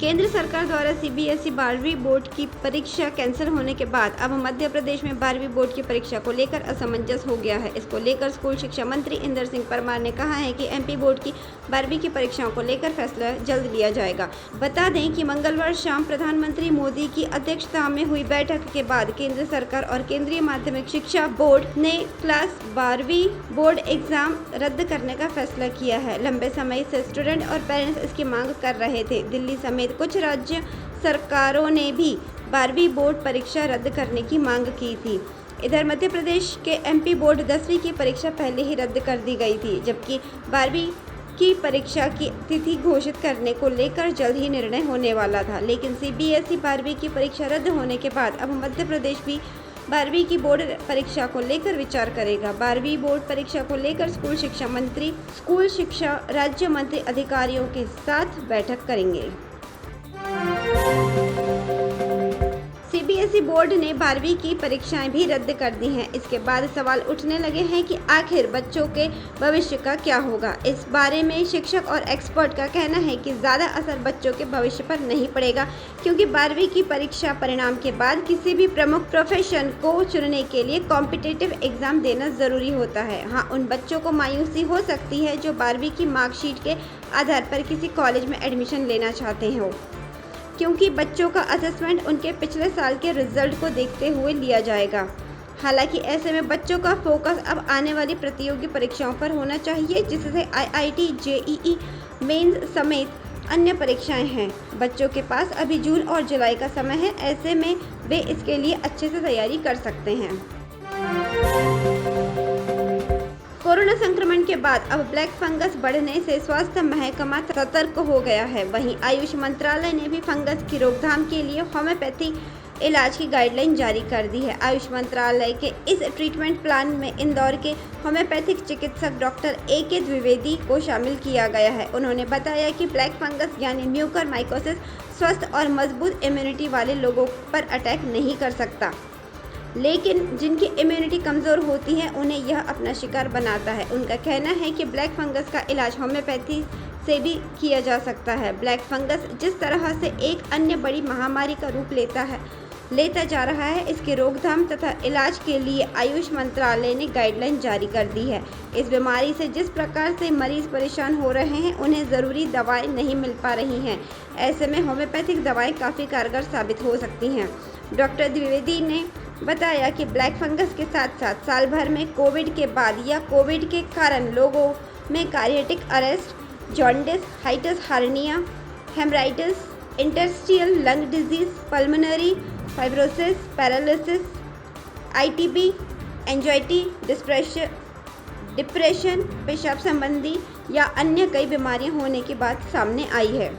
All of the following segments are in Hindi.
केंद्र सरकार द्वारा सीबीएसई 12वीं बोर्ड की परीक्षा कैंसिल होने के बाद अब मध्य प्रदेश में 12वीं बोर्ड की परीक्षा को लेकर असमंजस हो गया है। इसको लेकर स्कूल शिक्षा मंत्री इंदर सिंह परमार ने कहा है कि एमपी बोर्ड की 12वीं की परीक्षाओं को लेकर फैसला जल्द लिया जाएगा। बता दें कि मंगलवार शाम प्रधानमंत्री मोदी की अध्यक्षता में हुई बैठक के बाद केंद्र सरकार और केंद्रीय माध्यमिक शिक्षा बोर्ड ने क्लास 12वीं बोर्ड एग्जाम रद्द करने का फैसला किया है। लंबे समय से स्टूडेंट और पेरेंट्स इसकी मांग कर रहे थे। दिल्ली समेत कुछ राज्य सरकारों ने भी 12वीं बोर्ड परीक्षा रद्द करने की मांग की थी। इधर मध्य प्रदेश के एमपी बोर्ड 10वीं की परीक्षा पहले ही रद्द कर दी गई थी, जबकि 12वीं की परीक्षा की तिथि घोषित करने को लेकर जल्द ही निर्णय होने वाला था। लेकिन सीबीएसई 12वीं की परीक्षा रद्द होने के बाद अब मध्य प्रदेश भी 12वीं की बोर्ड परीक्षा को लेकर विचार करेगा। 12वीं बोर्ड परीक्षा को लेकर स्कूल शिक्षा राज्य मंत्री अधिकारियों के साथ बैठक करेंगे। सीबीएसई बोर्ड ने 12वीं की परीक्षाएं भी रद्द कर दी हैं। इसके बाद सवाल उठने लगे हैं कि आखिर बच्चों के भविष्य का क्या होगा। इस बारे में शिक्षक और एक्सपर्ट का कहना है कि ज़्यादा असर बच्चों के भविष्य पर नहीं पड़ेगा, क्योंकि 12वीं की परीक्षा परिणाम के बाद किसी भी प्रमुख प्रोफेशन को चुनने के लिए कॉम्पिटिटिव एग्जाम देना ज़रूरी होता है। हाँ, उन बच्चों को मायूसी हो सकती है जो 12वीं की मार्कशीट के आधार पर किसी कॉलेज में एडमिशन लेना चाहते हो, क्योंकि बच्चों का असेसमेंट उनके पिछले साल के रिजल्ट को देखते हुए लिया जाएगा। हालांकि ऐसे में बच्चों का फोकस अब आने वाली प्रतियोगी परीक्षाओं पर होना चाहिए, जिससे आईआईटी, जेईई मेंस समेत अन्य परीक्षाएं हैं। बच्चों के पास अभी जून और जुलाई का समय है, ऐसे में वे इसके लिए अच्छे से तैयारी कर सकते हैं। कोरोना संक्रमण के बाद अब ब्लैक फंगस बढ़ने से स्वास्थ्य महकमा सतर्क हो गया है। वहीं आयुष मंत्रालय ने भी फंगस की रोकथाम के लिए होम्योपैथी इलाज की गाइडलाइन जारी कर दी है। आयुष मंत्रालय के इस ट्रीटमेंट प्लान में इंदौर के होम्योपैथिक चिकित्सक डॉक्टर ए.के. द्विवेदी को शामिल किया गया है। उन्होंने बताया कि ब्लैक फंगस यानी म्यूकरमाइकोसिस स्वस्थ और मजबूत इम्यूनिटी वाले लोगों पर अटैक नहीं कर सकता, लेकिन जिनकी इम्यूनिटी कमज़ोर होती है उन्हें यह अपना शिकार बनाता है। उनका कहना है कि ब्लैक फंगस का इलाज होम्योपैथी से भी किया जा सकता है। ब्लैक फंगस जिस तरह से एक अन्य बड़ी महामारी का रूप लेता जा रहा है, इसकी रोकथाम तथा इलाज के लिए आयुष मंत्रालय ने गाइडलाइन जारी कर दी है। इस बीमारी से जिस प्रकार से मरीज परेशान हो रहे हैं, उन्हें ज़रूरी दवाएं नहीं मिल पा रही हैं। ऐसे में होम्योपैथिक दवाएं काफ़ी कारगर साबित हो सकती हैं। डॉक्टर द्विवेदी ने बताया कि ब्लैक फंगस के साथ साथ साल भर में कोविड के बाद या कोविड के कारण लोगों में कार्डियक अरेस्ट, जॉन्डिस, हाइटिस हार्निया, हेमराइटिस, interstitial lung disease, pulmonary fibrosis, paralysis, ITB, anxiety, depression, पेशाब संबंधी या अन्य कई बीमारियां होने की बात सामने आई है।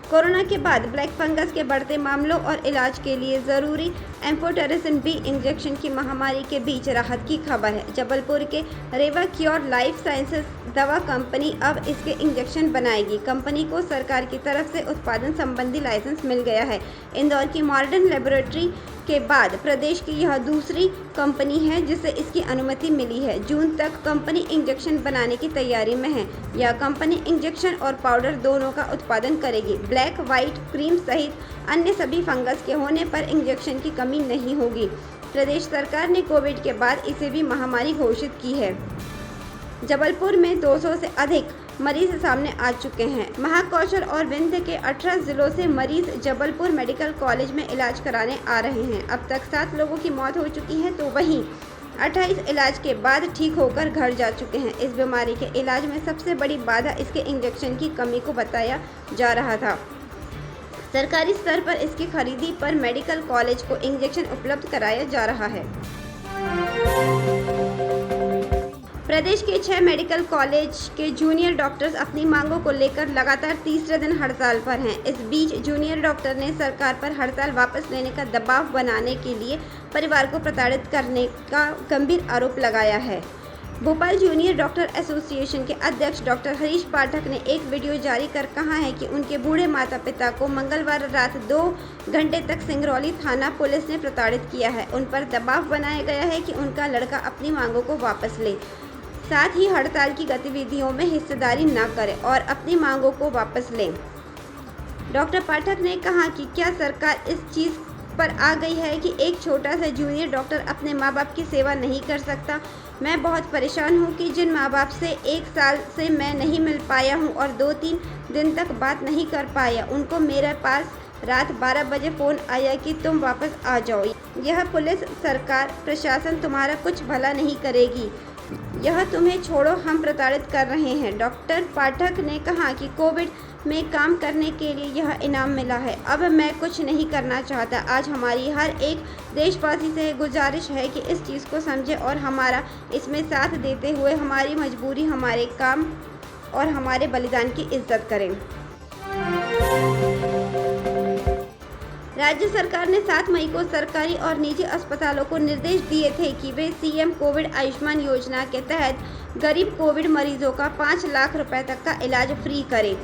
कोरोना के बाद ब्लैक फंगस के बढ़ते मामलों और इलाज के लिए ज़रूरी एम्फोटेरिसिन बी इंजेक्शन की महामारी के बीच राहत की खबर है। जबलपुर के रेवाक्योर लाइफ साइंसेज दवा कंपनी अब इसके इंजेक्शन बनाएगी। कंपनी को सरकार की तरफ से उत्पादन संबंधी लाइसेंस मिल गया है। इंदौर की मॉडर्न लेबोरेटरी के बाद प्रदेश की यह दूसरी कंपनी है जिसे इसकी अनुमति मिली है। जून तक कंपनी इंजेक्शन बनाने की तैयारी में है। यह कंपनी इंजेक्शन और पाउडर दोनों का उत्पादन करेगी। ब्लैक, व्हाइट, क्रीम सहित अन्य सभी फंगस के होने पर इंजेक्शन की कमी नहीं होगी। प्रदेश सरकार ने कोविड के बाद इसे भी महामारी घोषित की है। जबलपुर में 200 से अधिक मरीज सामने आ चुके हैं। महाकौशल और विंध्य के 18 जिलों से मरीज जबलपुर मेडिकल कॉलेज में इलाज कराने आ रहे हैं। अब तक 7 लोगों की मौत हो चुकी है, तो वहीं 28 इलाज के बाद ठीक होकर घर जा चुके हैं। इस बीमारी के इलाज में सबसे बड़ी बाधा इसके इंजेक्शन की कमी को बताया जा रहा था। सरकारी स्तर पर इसकी खरीदी पर मेडिकल कॉलेज को इंजेक्शन उपलब्ध कराया जा रहा है। प्रदेश के 6 मेडिकल कॉलेज के जूनियर डॉक्टर्स अपनी मांगों को लेकर लगातार तीसरे दिन हड़ताल पर हैं। इस बीच जूनियर डॉक्टर ने सरकार पर हड़ताल वापस लेने का दबाव बनाने के लिए परिवार को प्रताड़ित करने का गंभीर आरोप लगाया है। भोपाल जूनियर डॉक्टर एसोसिएशन के अध्यक्ष डॉक्टर हरीश पाठक ने एक वीडियो जारी कर कहा है कि उनके बूढ़े माता पिता को मंगलवार रात 2 घंटे तक सिंगरौली थाना पुलिस ने प्रताड़ित किया है। उन पर दबाव बनाया गया है कि उनका लड़का अपनी मांगों को वापस ले। साथ ही हड़ताल की गतिविधियों में हिस्सेदारी न करें और अपनी मांगों को वापस लें। डॉक्टर पाठक ने कहा कि क्या सरकार इस चीज़ पर आ गई है कि एक छोटा सा जूनियर डॉक्टर अपने माँ बाप की सेवा नहीं कर सकता। मैं बहुत परेशान हूँ कि जिन माँ बाप से 1 साल से मैं नहीं मिल पाया हूँ और 2-3 दिन तक बात नहीं कर पाया, उनको मेरे पास रात 12 बजे फ़ोन आया कि तुम वापस आ जाओ। यह पुलिस, सरकार, प्रशासन तुम्हारा कुछ भला नहीं करेगी। यह तुम्हें छोड़ो, हम प्रताड़ित कर रहे हैं। डॉक्टर पाठक ने कहा कि कोविड में काम करने के लिए यह इनाम मिला है। अब मैं कुछ नहीं करना चाहता। आज हमारी हर एक देशवासी से गुजारिश है कि इस चीज़ को समझे और हमारा इसमें साथ देते हुए हमारी मजबूरी, हमारे काम और हमारे बलिदान की इज्जत करें। राज्य सरकार ने 7 मई को सरकारी और निजी अस्पतालों को निर्देश दिए थे कि वे सीएम कोविड आयुष्मान योजना के तहत गरीब कोविड मरीजों का 5 लाख रुपए तक का इलाज फ्री करें।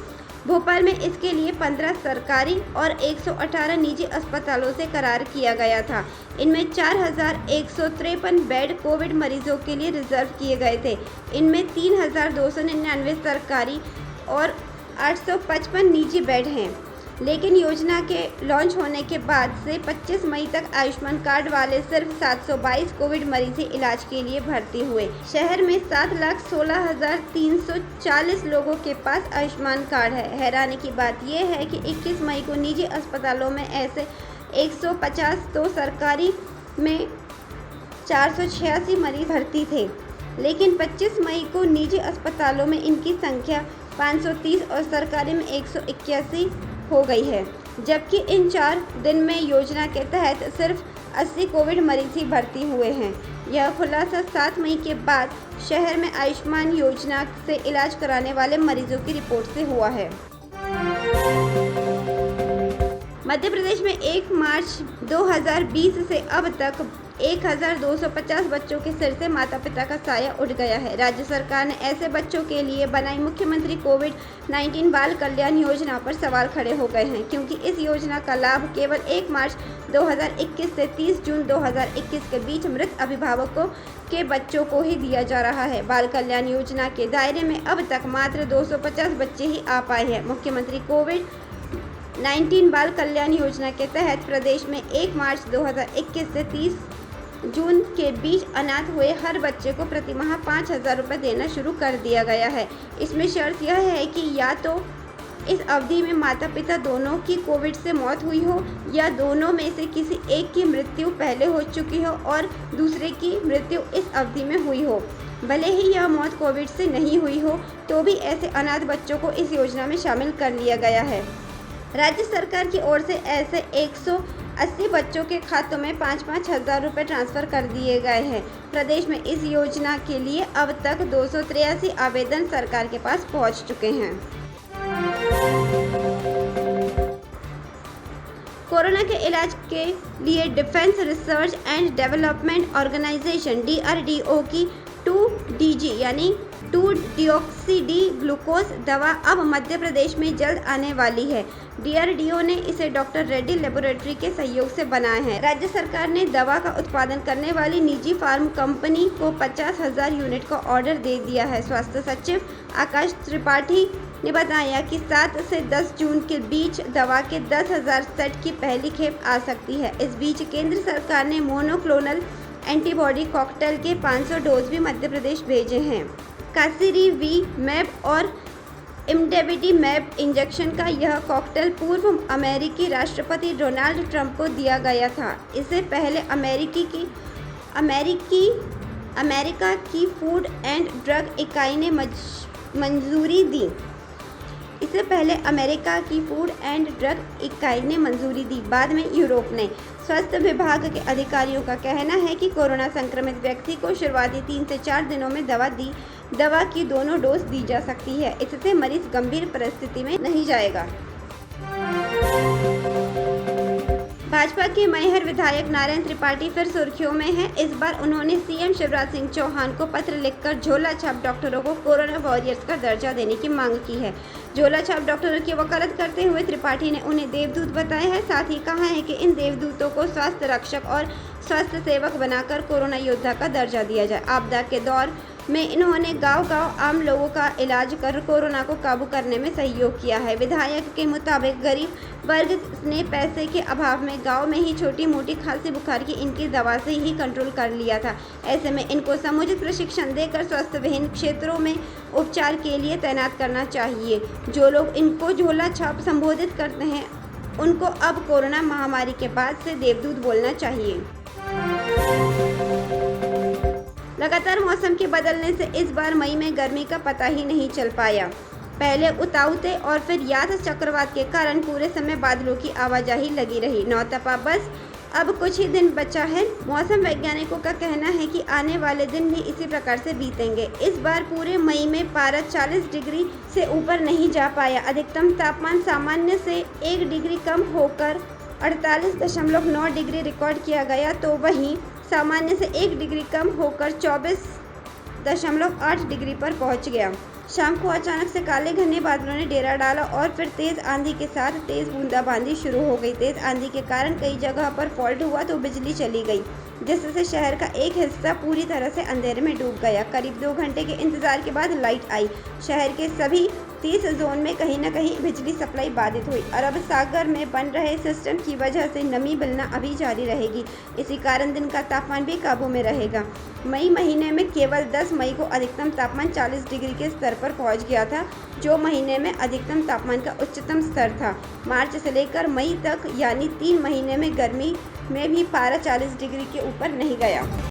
भोपाल में इसके लिए 15 सरकारी और 118 निजी अस्पतालों से करार किया गया था। इनमें 4153 बेड कोविड मरीजों के लिए रिजर्व किए गए थे। इनमें 3299 सरकारी और 855 निजी बेड हैं। लेकिन योजना के लॉन्च होने के बाद से 25 मई तक आयुष्मान कार्ड वाले सिर्फ 722 कोविड मरीज ही इलाज के लिए भर्ती हुए। शहर में 7,16,340 लोगों के पास आयुष्मान कार्ड है। हैरानी की बात यह है कि 21 मई को निजी अस्पतालों में ऐसे 150 तो सरकारी में 486 मरीज भर्ती थे, लेकिन 25 मई को निजी अस्पतालों में इनकी संख्या 530 और सरकारी में 181 हो गई है, जबकि इन 4 दिन में योजना के तहत सिर्फ 80 कोविड मरीज ही भर्ती हुए हैं। यह खुलासा 7 मई के बाद शहर में आयुष्मान योजना से इलाज कराने वाले मरीजों की रिपोर्ट से हुआ है। मध्य प्रदेश में 1 मार्च 2020 से अब तक 1250 बच्चों के सिर से माता पिता का साया उठ गया है। राज्य सरकार ने ऐसे बच्चों के लिए बनाई मुख्यमंत्री कोविड-19 बाल कल्याण योजना पर सवाल खड़े हो गए हैं, क्योंकि इस योजना का लाभ केवल 1 मार्च 2021 से 30 जून 2021 के बीच मृत अभिभावकों के बच्चों को ही दिया जा रहा है। बाल कल्याण योजना के दायरे में अब तक मात्र 250 बच्चे ही आ पाए हैं। मुख्यमंत्री कोविड-19 बाल कल्याण योजना के तहत प्रदेश में 1 मार्च 2021 से 30 जून के बीच अनाथ हुए हर बच्चे को प्रति माह 5,000 रुपये देना शुरू कर दिया गया है। इसमें शर्त यह है कि या तो इस अवधि में माता पिता दोनों की कोविड से मौत हुई हो या दोनों में से किसी एक की मृत्यु पहले हो चुकी हो और दूसरे की मृत्यु इस अवधि में हुई हो। भले ही यह मौत कोविड से नहीं हुई हो, तो भी ऐसे अनाथ बच्चों को इस योजना में शामिल कर लिया गया है। राज्य सरकार की ओर से ऐसे 180 बच्चों के खातों में 5-5 हज़ार रुपये ट्रांसफ़र कर दिए गए हैं। प्रदेश में इस योजना के लिए अब तक 283 आवेदन सरकार के पास पहुंच चुके हैं। कोरोना के इलाज के लिए defence research and development organisation DRDO की 2DG यानी 2-डिऑक्सी-डी ग्लूकोज दवा अब मध्य प्रदेश में जल्द आने वाली है। DRDO ने इसे डॉक्टर रेड्डी लेबोरेटरी के सहयोग से बनाया है। राज्य सरकार ने दवा का उत्पादन करने वाली निजी फार्म कंपनी को 50,000 यूनिट का ऑर्डर दे दिया है। स्वास्थ्य सचिव आकाश त्रिपाठी ने बताया कि 7 से 10 जून के बीच दवा के 10,000 सेट की पहली खेप आ सकती है। इस बीच केंद्र सरकार ने मोनोक्लोनल एंटीबॉडी कॉकटेल के 500 डोज भी मध्य प्रदेश भेजे हैं। कासिरीवीमैब और इमडेविडीमैब इंजेक्शन का यह कॉकटेल पूर्व अमेरिकी राष्ट्रपति डोनाल्ड ट्रंप को दिया गया था। इससे पहले अमेरिका की फूड एंड ड्रग इकाई ने मंजूरी दी। इससे पहले अमेरिका की फूड एंड ड्रग इकाई ने मंजूरी दी, बाद में यूरोप ने। स्वास्थ्य विभाग के अधिकारियों का कहना है कि कोरोना संक्रमित व्यक्ति को शुरुआती 3 से 4 दिनों में दवा की दोनों डोज दी जा सकती है। इससे मरीज गंभीर परिस्थिति में नहीं जाएगा। भाजपा के मैहर विधायक नारायण त्रिपाठी फिर सुर्खियों में हैं। इस बार उन्होंने सीएम शिवराज सिंह चौहान को पत्र लिखकर झोला छाप डॉक्टरों को कोरोना वॉरियर्स का दर्जा देने की मांग की है। झोला छाप डॉक्टरों की वकालत करते हुए त्रिपाठी ने उन्हें देवदूत बताया है। साथ ही कहा है कि इन देवदूतों को स्वास्थ्य रक्षक और स्वास्थ्य सेवक बनाकर कोरोना योद्धा का दर्जा दिया जाए। आपदा के दौर में इन्होंने गांव-गांव आम लोगों का इलाज कर कोरोना को काबू करने में सहयोग किया है। विधायक के मुताबिक गरीब वर्ग ने पैसे के अभाव में गांव में ही छोटी-मोटी खांसी बुखार की इनकी दवा से ही कंट्रोल कर लिया था। ऐसे में इनको समुचित प्रशिक्षण देकर स्वास्थ्य विहीन क्षेत्रों में उपचार के लिए तैनात करना चाहिए। जो लोग इनको झोला छाप संबोधित करते हैं, उनको अब कोरोना महामारी के बाद से देवदूत बोलना चाहिए। लगातार मौसम के बदलने से इस बार मई में गर्मी का पता ही नहीं चल पाया। पहले उताउते और फिर यास चक्रवात के कारण पूरे समय बादलों की आवाजाही लगी रही। नौतपा बस अब कुछ ही दिन बचा है। मौसम वैज्ञानिकों का कहना है कि आने वाले दिन भी इसी प्रकार से बीतेंगे। इस बार पूरे मई में पारा 40 डिग्री से ऊपर नहीं जा पाया। अधिकतम तापमान सामान्य से 1 डिग्री कम होकर 48.9 डिग्री रिकॉर्ड किया गया, तो वहीं सामान्य से 1 डिग्री कम होकर 24.8 डिग्री पर पहुंच गया। शाम को अचानक से काले घने बादलों ने डेरा डाला और फिर तेज आंधी के साथ तेज बूंदाबांदी शुरू हो गई। तेज आंधी के कारण कई जगह पर फॉल्ट हुआ तो बिजली चली गई, जिससे शहर का एक हिस्सा पूरी तरह से अंधेरे में डूब गया। करीब 2 घंटे के इंतजार के बाद लाइट आई। शहर के सभी 30 जोन में कहीं न कहीं बिजली सप्लाई बाधित हुई। अरब सागर में बन रहे सिस्टम की वजह से नमी मिलना अभी जारी रहेगी। इसी कारण दिन का तापमान भी काबू में रहेगा। मई महीने में केवल 10 मई को अधिकतम तापमान 40 डिग्री के स्तर पर पहुंच गया था, जो महीने में अधिकतम तापमान का उच्चतम स्तर था। मार्च से लेकर मई तक यानी 3 महीने में गर्मी में भी पारा 40 डिग्री के ऊपर नहीं गया।